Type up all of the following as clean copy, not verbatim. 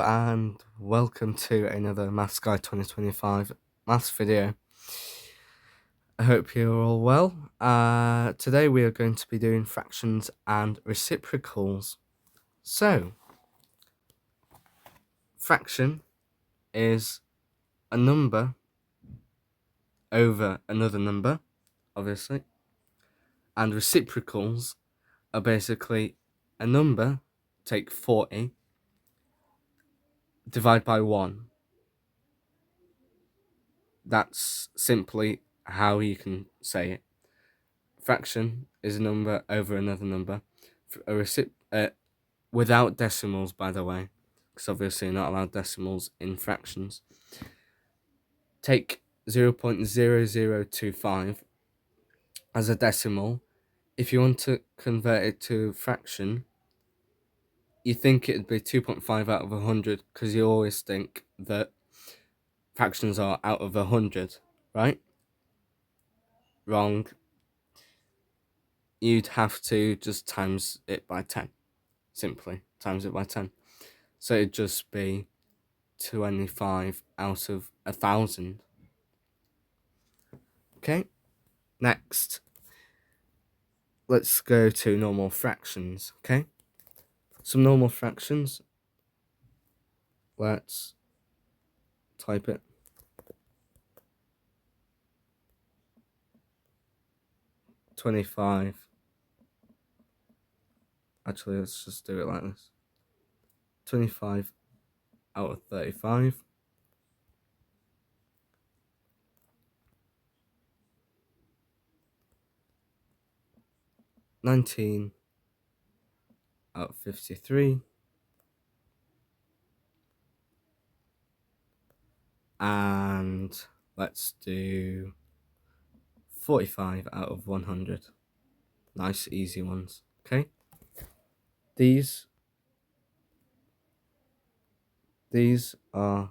And welcome to another Mathsguy 2025 maths video. I hope you're all well. Today we are going to be doing fractions and reciprocals. So, fraction is a number over another number, obviously, and reciprocals are basically a number, take 40, divide by 1. That's simply how you can say it. Fraction is a number over another number. Without decimals, by the way, because obviously you're not allowed decimals in fractions. Take 0.0025 as a decimal. If you want to convert it to fraction, you think it'd be 2.5 out of 100, because you always think that fractions are out of 100, right? Wrong. You'd have to just times it by 10. Simply times it by 10. So it'd just be 25 out of 1,000. Okay, next, let's go to normal fractions. Okay, some normal fractions. Let's type it. 25. Actually, let's just do it like this. 25 out of 35. 19 out of 53. And let's do 45 out of 100. Nice, easy ones. Okay. These are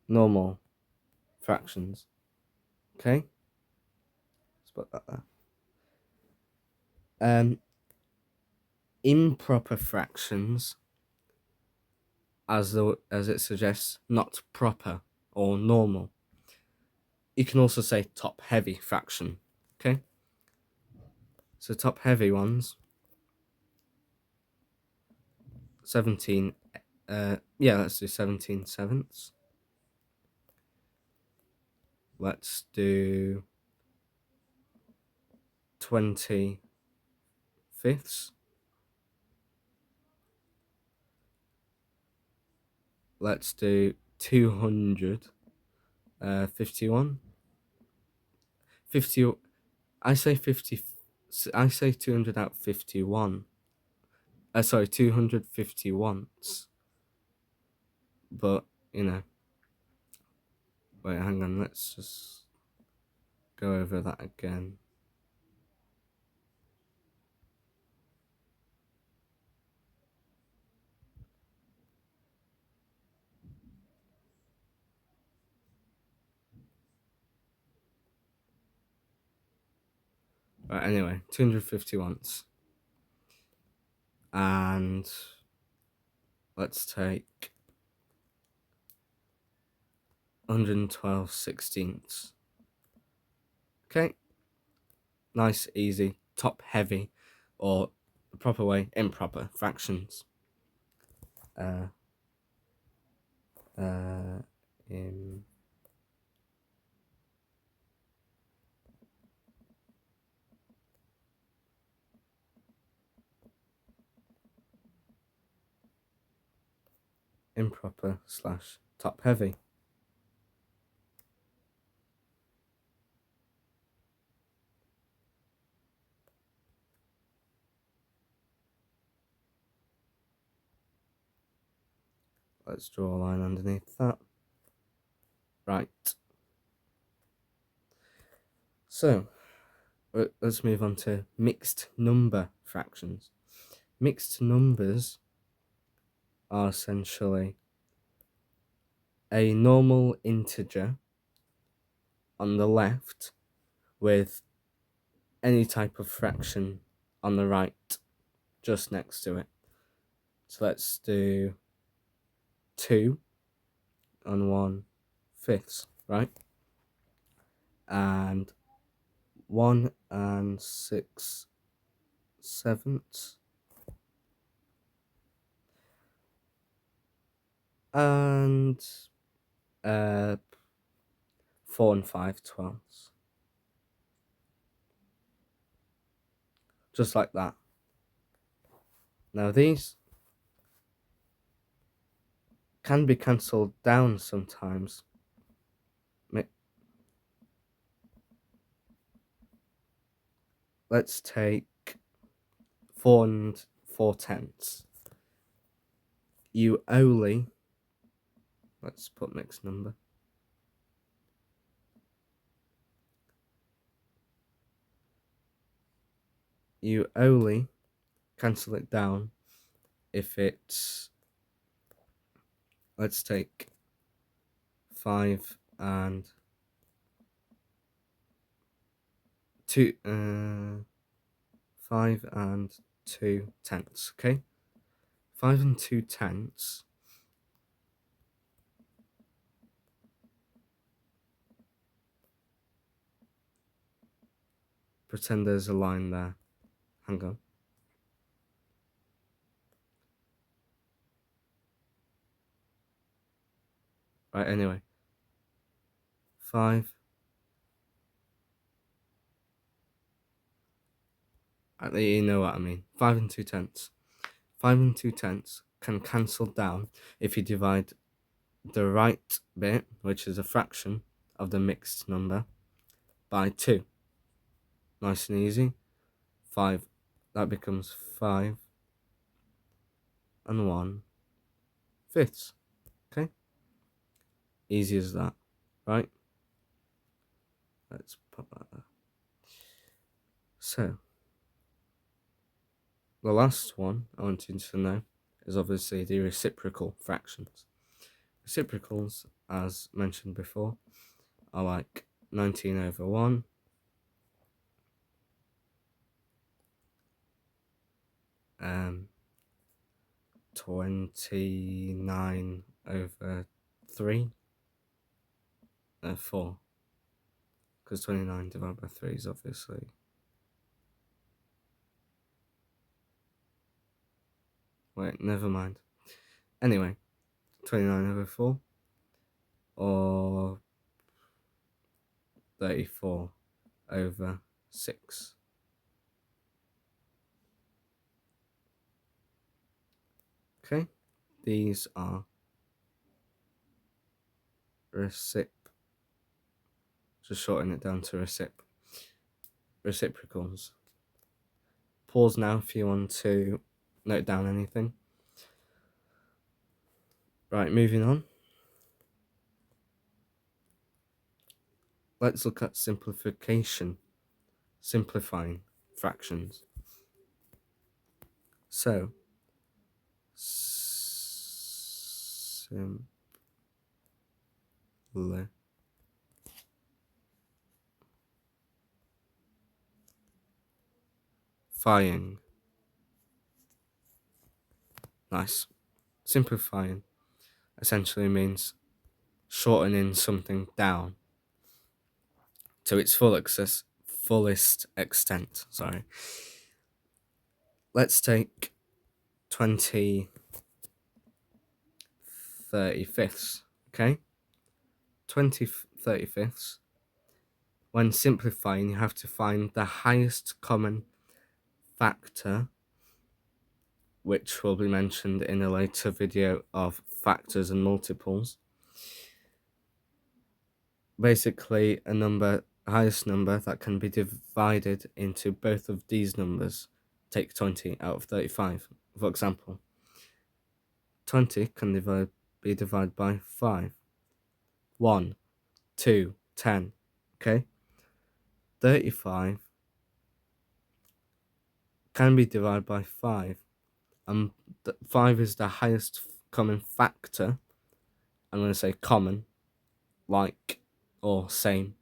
normal fractions. Okay. Let's put that there. Improper fractions, as it suggests, not proper or normal. You can also say top-heavy fraction. Okay. So top-heavy ones. 17. Let's do 17 sevenths. Let's do 20 fifths. Let's do 251. 50. I say 50. I say 200 out 51. Sorry, 250 once. But you know. Wait, hang on. Let's just go over that again. Right, anyway, 250 once. And let's take 112 sixteenths. Okay. Nice, easy, top heavy, or the proper way, improper fractions. In improper / top heavy. Let's draw a line underneath that. Right. So, let's move on to mixed number fractions. Mixed numbers are essentially a normal integer on the left with any type of fraction on the right, just next to it. So let's do 2 and 1/5, right? And 1 and 6/7, and 4 and 5/12, just like that. Now these can be cancelled down sometimes. Let's take 4 and 4/10. You only, let's put mixed number. You only cancel it down if it's, let's take 5 and 2, 5 and 2/10, okay? 5 and 2/10. Pretend there's a line there. Hang on. Right, anyway. 5. You know what I mean. 5 and 2/10. 5 and 2/10 can cancel down if you divide the right bit, which is a fraction of the mixed number, by 2. Nice and easy. 5, that becomes 5 and 1/5. Okay? Easy as that, right? Let's put that there. So, the last one I want you to know is obviously the reciprocal fractions. Reciprocals, as mentioned before, are like 19/1, 29/3, 4, because 29 divided by 3 is obviously, wait, never mind. Anyway, 29/4, or 34/6. Okay, these are just shorten it down to reciprocals. Pause now if you want to note down anything. Right, moving on. Let's look at simplification, simplifying fractions. So, simplifying. Nice. Simplifying essentially means shortening something down to its fullest extent. Sorry. Let's take 20/35. Okay? 20/35. When simplifying, you have to find the highest common factor, which will be mentioned in a later video of factors and multiples. Basically, highest number that can be divided into both of these numbers. Take 20/35, for example. 20 can be divided by 5. 1, 2, 10. Okay? 35 can be divided by 5. And 5 is the highest common factor. I'm going to say common, like, or same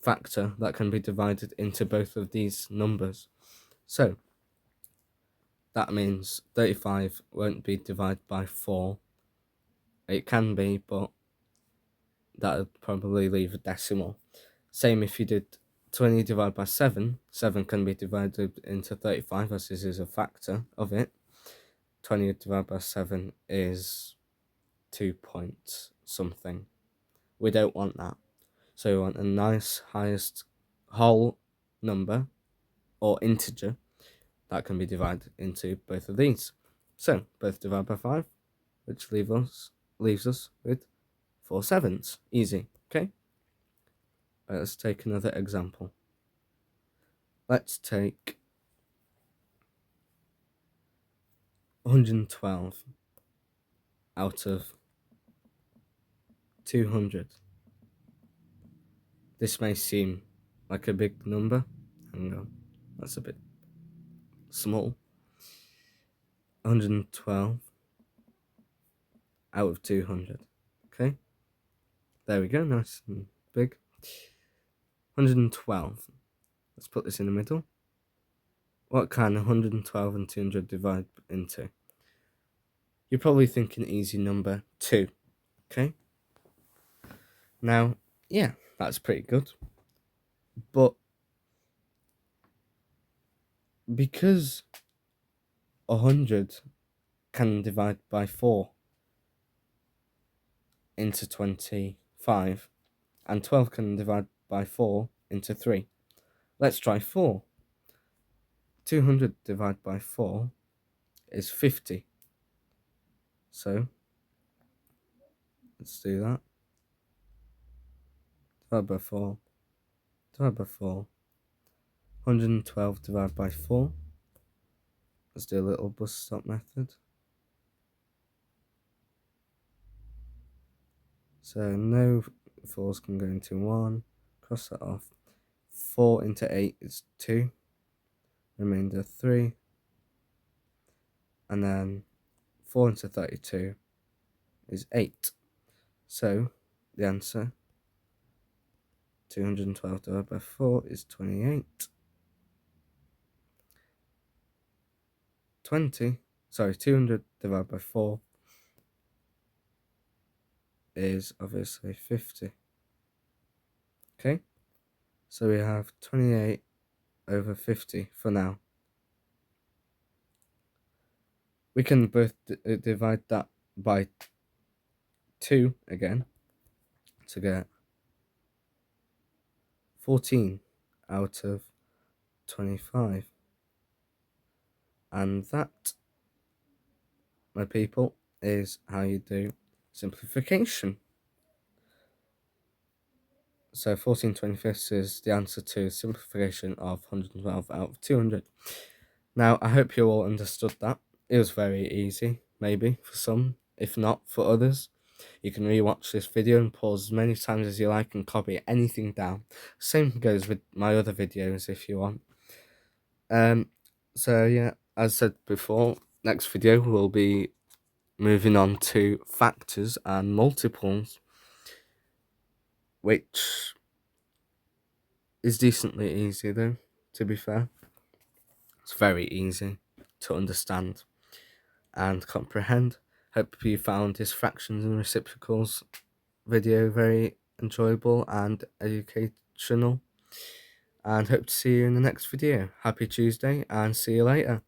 factor that can be divided into both of these numbers. So that means 35 won't be divided by 4. It can be, but that would probably leave a decimal. Same if you did 20 divided by 7. 7 can be divided into 35 as this is a factor of it. 20 divided by 7 is 2 point something. We don't want that. So we want a nice highest whole number or integer that can be divided into both of these. So both divided by 5, which leaves us with 4 sevenths. Easy, okay? Let's take another example. Let's take 112 out of 200. This may seem like a big number. Hang on, that's a bit small. 112 out of 200. Okay, there we go, nice and big. 112. Let's put this in the middle. What can 112 and 200 divide into? You're probably thinking easy number 2. Okay, now, yeah, that's pretty good. But because 100 can divide by 4 into 25, and 12 can divide by 4 into 3. Let's try 4. 200 divided by 4 is 50. So, let's do that. Divide by 4. Divide by 4. 112 divided by 4. Let's do a little bus stop method. So, no 4s can go into 1. Cross that off. 4 into 8 is 2. Remainder 3. And then 4 into 32 is 8. So, the answer, 212 divided by 4 is 28. 200 divided by 4 is obviously 50. Okay, so we have 28 over 50 for now. We can both divide that by 2 again to get 14 out of 25. And that, my people, is how you do simplification. So 14/25 is the answer to simplification of 112 out of 200. Now, I hope you all understood that. It was very easy, maybe, for some, if not for others. You can rewatch this video and pause as many times as you like and copy anything down. Same goes with my other videos if you want. So yeah, as said before, next video we'll be moving on to factors and multiples, which is decently easy though, to be fair. It's very easy to understand and comprehend. Hope you found this fractions and reciprocals video very enjoyable and educational, and hope to see you in the next video. Happy Tuesday and see you later.